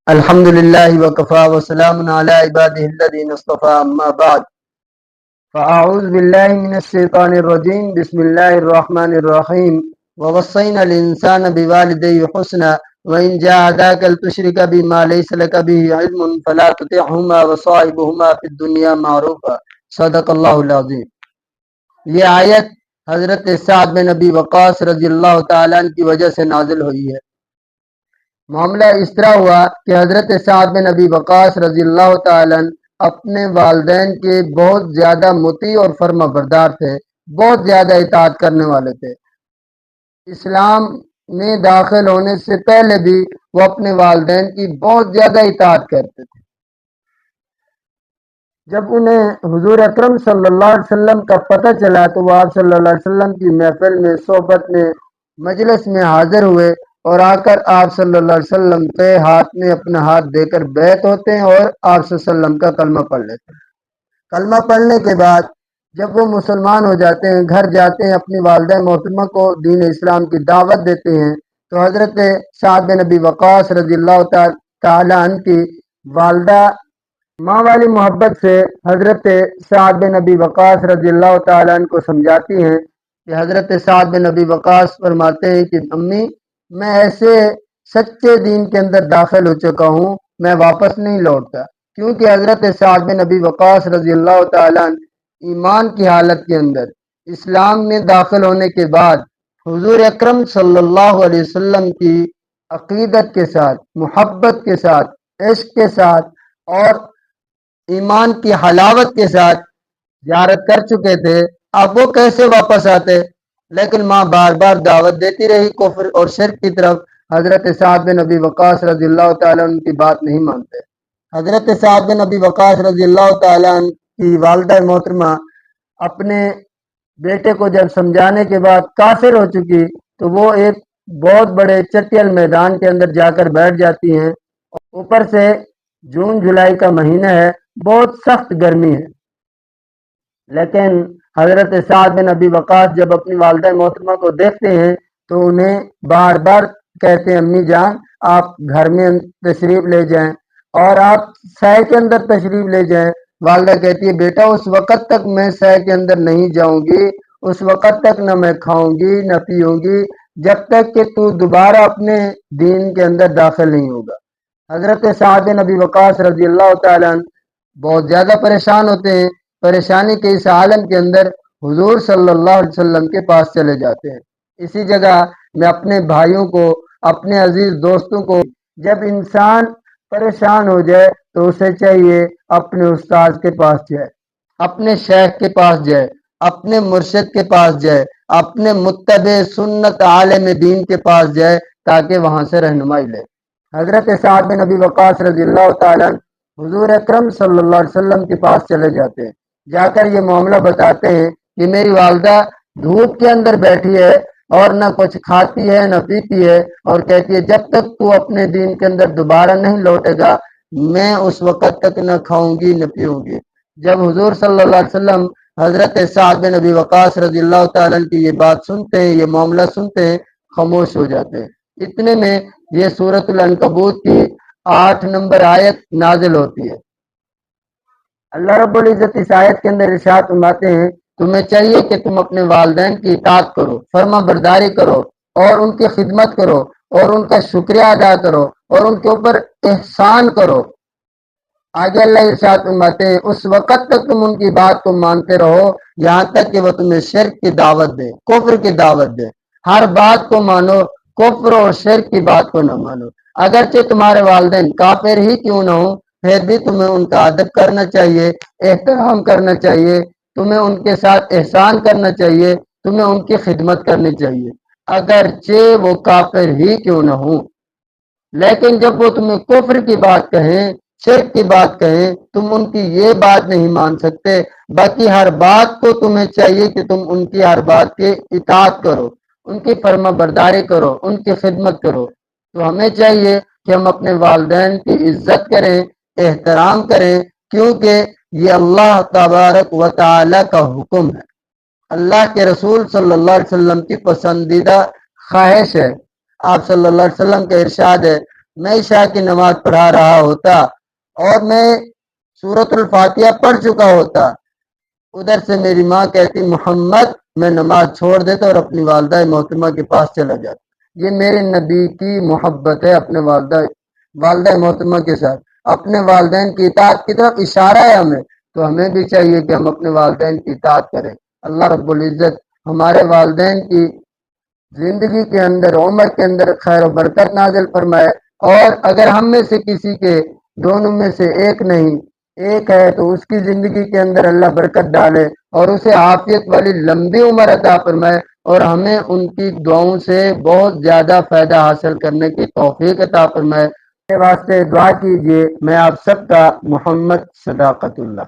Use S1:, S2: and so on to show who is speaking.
S1: الحمد لله وكفى وسلام على عباده الذين اصطفى أما بعد فأعوذ بالله من الشيطان الرجيم بسم الله الرحمن الرحيم ووصينا الإنسان بوالديه حسنا وإن جاهداك لتشرك بما ليس لك به علم فلا تطعهما وصاحبهما في الدنيا معروفا صدق اللہ العظیم۔ یہ آیت حضرت سعد بن ابی وقاص رضی اللہ تعالیٰ عنہ کی وجہ سے نازل ہوئی ہے۔ معاملہ اس طرح ہوا کہ حضرت سعد بن ابی وقاص رضی اللہ تعالیٰ عنہ اپنے والدین کے بہت زیادہ مطیع اور فرما بردار تھے، بہت زیادہ اطاعت کرنے والے تھے۔ اسلام میں داخل ہونے سے پہلے بھی وہ اپنے والدین کی بہت زیادہ اطاعت کرتے تھے۔ جب انہیں حضور اکرم صلی اللہ علیہ وسلم کا پتہ چلا تو وہ آپ صلی اللہ علیہ وسلم کی محفل میں، صحبت میں، مجلس میں حاضر ہوئے اور آ کر آپ صلی اللہ علیہ وسلم پہ ہاتھ میں اپنا ہاتھ دے کر بیعت ہوتے ہیں اور آپ صلی اللہ علیہ وسلم کا کلمہ پڑھ لیتے ہیں۔ کلمہ پڑھنے کے بعد جب وہ مسلمان ہو جاتے ہیں، گھر جاتے ہیں، اپنی والدہ محترمہ کو دین اسلام کی دعوت دیتے ہیں، تو حضرت سعد بن ابی وقاص رضی اللہ تعالیٰ عنہ کی والدہ ماں والی محبت سے حضرت سعد بن ابی وقاص رضی اللہ تعالیٰ عنہ کو سمجھاتی ہیں کہ حضرت سعد بن ابی وقاص فرماتے ہیں کہ امی، میں ایسے سچے دین کے اندر داخل ہو چکا ہوں، میں واپس نہیں لوٹتا، کیونکہ حضرت سعد بن ابی وقاص رضی اللہ تعالیٰ عنہ ایمان کی حالت کے اندر اسلام میں داخل ہونے کے بعد حضور اکرم صلی اللہ علیہ وسلم کی عقیدت کے ساتھ، محبت کے ساتھ، عشق کے ساتھ اور ایمان کی حلاوت کے ساتھ زیارت کر چکے تھے۔ اب وہ کیسے واپس آتے؟ لیکن ماں بار بار دعوت دیتی رہی کفر اور شرک کی طرف۔ حضرت سعد بن ابی وقاص رضی اللہ تعالیٰ عنہ کی بات نہیں مانتے۔ حضرت سعد بن ابی وقاص رضی اللہ تعالیٰ عنہ کی والدہ محترمہ اپنے بیٹے کو جب سمجھانے کے بعد کافر ہو چکی تو وہ ایک بہت بڑے چٹیل میدان کے اندر جا کر بیٹھ جاتی ہیں۔ اوپر سے جون جولائی کا مہینہ ہے، بہت سخت گرمی ہے، لیکن حضرت سعد بن ابی وقاص جب اپنی والدہ محترمہ کو دیکھتے ہیں تو انہیں بار بار کہتے ہیں امی جان آپ گھر میں تشریف لے جائیں اور آپ سائے کے اندر تشریف لے جائیں۔ والدہ کہتی ہے بیٹا اس وقت تک میں سائے کے اندر نہیں جاؤں گی، اس وقت تک نہ میں کھاؤں گی نہ پیوں گی جب تک کہ تو دوبارہ اپنے دین کے اندر داخل نہیں ہوگا۔ حضرت سعد بن ابی وقاص رضی اللہ تعالیٰ عنہ بہت زیادہ پریشان ہوتے ہیں۔ پریشانی کے اس عالم کے اندر حضور صلی اللہ علیہ وسلم کے پاس چلے جاتے ہیں۔ اسی جگہ میں اپنے بھائیوں کو، اپنے عزیز دوستوں کو، جب انسان پریشان ہو جائے تو اسے چاہیے اپنے استاذ کے پاس جائے، اپنے شیخ کے پاس جائے، اپنے مرشد کے پاس جائے، اپنے متبع سنت عالم دین کے پاس جائے تاکہ وہاں سے رہنمائی لے۔ حضرت سعد بن ابی وقاص رضی اللہ تعالیٰ حضور اکرم صلی اللہ علیہ وسلم کے پاس چلے جاتے ہیں، جا کر یہ معاملہ بتاتے ہیں کہ میری والدہ دھوپ کے اندر بیٹھی ہے اور نہ کچھ کھاتی ہے نہ پیتی ہے، اور کہتی ہے جب تک تو اپنے دین کے اندر دوبارہ نہیں لوٹے گا میں اس وقت تک نہ کھاؤں گی نہ پیوں گی۔ جب حضور صلی اللہ علیہ وسلم حضرت سعد بن ابی وقاص رضی اللہ تعالیٰ کی یہ بات سنتے ہیں، یہ معاملہ سنتے ہیں، خاموش ہو جاتے ہیں۔ اتنے میں یہ سورۃ العنکبوت کی 8 نمبر آیت نازل ہوتی ہے۔ اللہ رب العزت اس آیت کے اندر ارشاد فرماتے ہیں تمہیں چاہیے کہ تم اپنے والدین کی اطاعت کرو، فرما برداری کرو اور ان کی خدمت کرو اور ان کا شکریہ ادا کرو اور ان کے اوپر احسان کرو۔ آگے اللہ ارشاد فرماتے ہیں اس وقت تک تم ان کی بات کو مانتے رہو یہاں تک کہ وہ تمہیں شرک کی دعوت دے، کفر کی دعوت دے۔ ہر بات کو مانو، کفر اور شرک کی بات کو نہ مانو۔ اگرچہ تمہارے والدین کافر ہی کیوں نہ ہوں پھر بھی تمہیں ان کا ادب کرنا چاہیے، احترام کرنا چاہیے، تمہیں ان کے ساتھ احسان کرنا چاہیے، تمہیں ان کی خدمت کرنی چاہیے اگرچہ وہ کافر ہی کیوں نہ ہوں۔ لیکن جب وہ تمہیں کفر کی بات کہیں، شرک کی بات کہیں، تم ان کی یہ بات نہیں مان سکتے، باقی ہر بات کو تمہیں چاہیے کہ تم ان کی ہر بات کی اطاعت کرو، ان کی فرما برداری کرو، ان کی خدمت کرو۔ تو ہمیں چاہیے کہ ہم اپنے والدین کی عزت کریں، احترام کریں، کیونکہ یہ اللہ تبارک و تعالی کا حکم ہے، اللہ کے رسول صلی اللہ علیہ وسلم کی پسندیدہ خواہش ہے۔ آپ صلی اللہ علیہ وسلم کا ارشاد ہے میں عشاء کی نماز پڑھا رہا ہوتا اور میں سورۃ الفاتحہ پڑھ چکا ہوتا، ادھر سے میری ماں کہتی محمد، میں نماز چھوڑ دیتا اور اپنی والدہ محترمہ کے پاس چلا جاتا۔ یہ میرے نبی کی محبت ہے اپنے والدہ محترمہ کے ساتھ، اپنے والدین کی اطاعت کی طرف اشارہ ہے ہمیں، تو ہمیں بھی چاہیے کہ ہم اپنے والدین کی اطاعت کریں۔ اللہ رب العزت ہمارے والدین کی زندگی کے اندر، عمر کے اندر خیر و برکت نازل فرمائے، اور اگر ہم میں سے کسی کے دونوں میں سے ایک نہیں، ایک ہے، تو اس کی زندگی کے اندر اللہ برکت ڈالے اور اسے عافیت والی لمبی عمر عطا فرمائے، اور ہمیں ان کی دعاؤں سے بہت زیادہ فائدہ حاصل کرنے کی توفیق عطا فرمائے۔ کے واسطے دعا کیجیے۔ میں آپ سب کا محمد صداقت اللہ۔